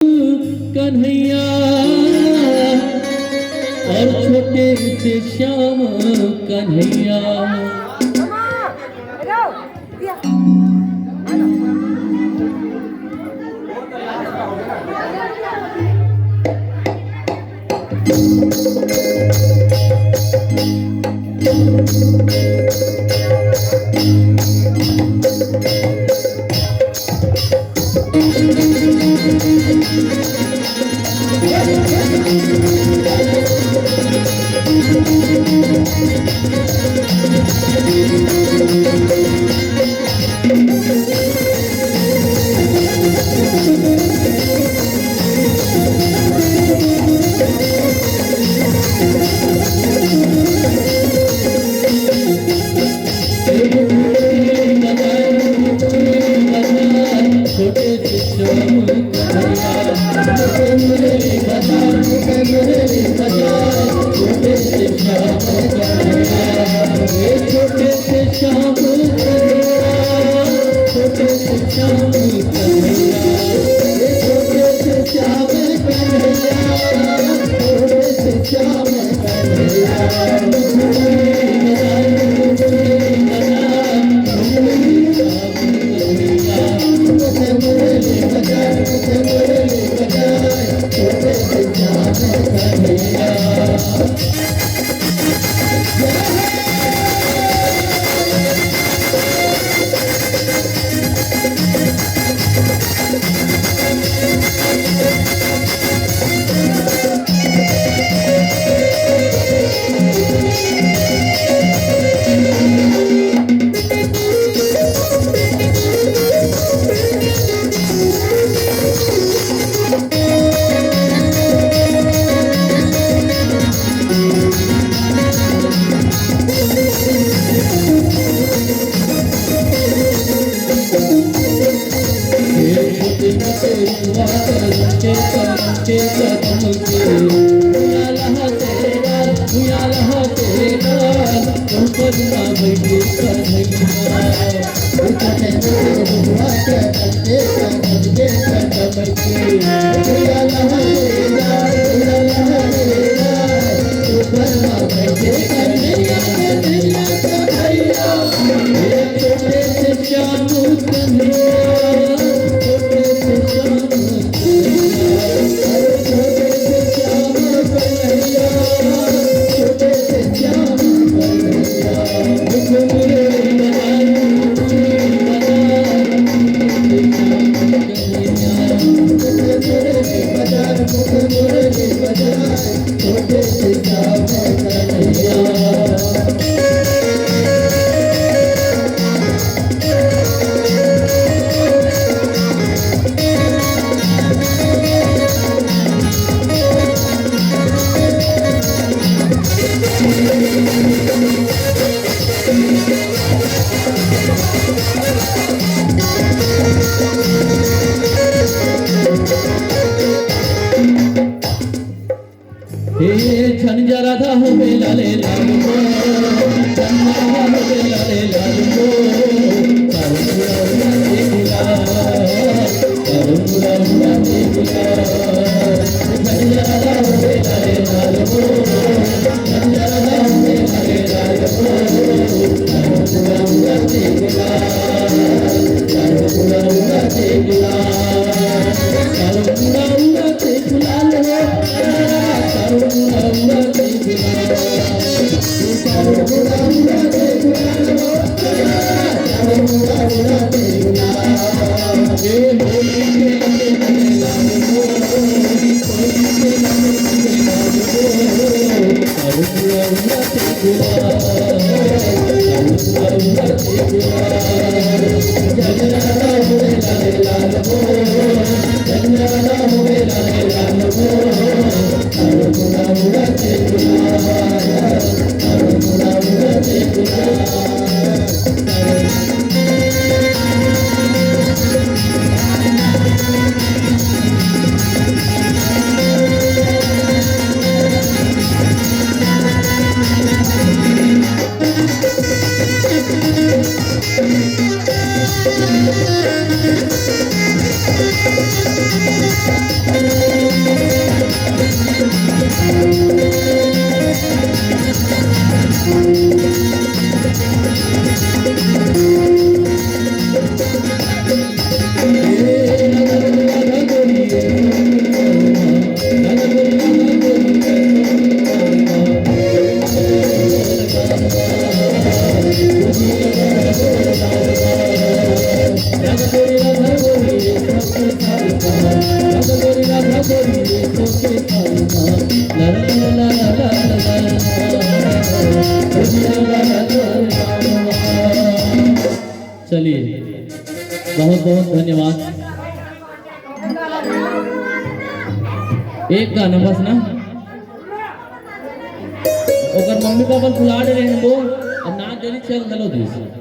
कन्हैया और छोटे से श्याम कन्हैया। झंझा राधा हो बेलाले लाल को, झंझा राधा हो बेलाले लाल को, करुणा उड़ा देखला, करुणा उड़ा देखला। झंझा राधा हो बेलाले लाल को, झंझा राधा हो बेलाले लाल को, करुणा उड़ा देखला, करुणा उड़ा देखला, करुणा उड़ा देखला लो। Thank you. गोरिये सोचे कालमा ला ला ला ला ला ला। चलिए बहुत बहुत धन्यवाद। एक गाना बस ना ओकर मम्मी पापा बुला रहे हैं वो ना देरी चल हेलो दिस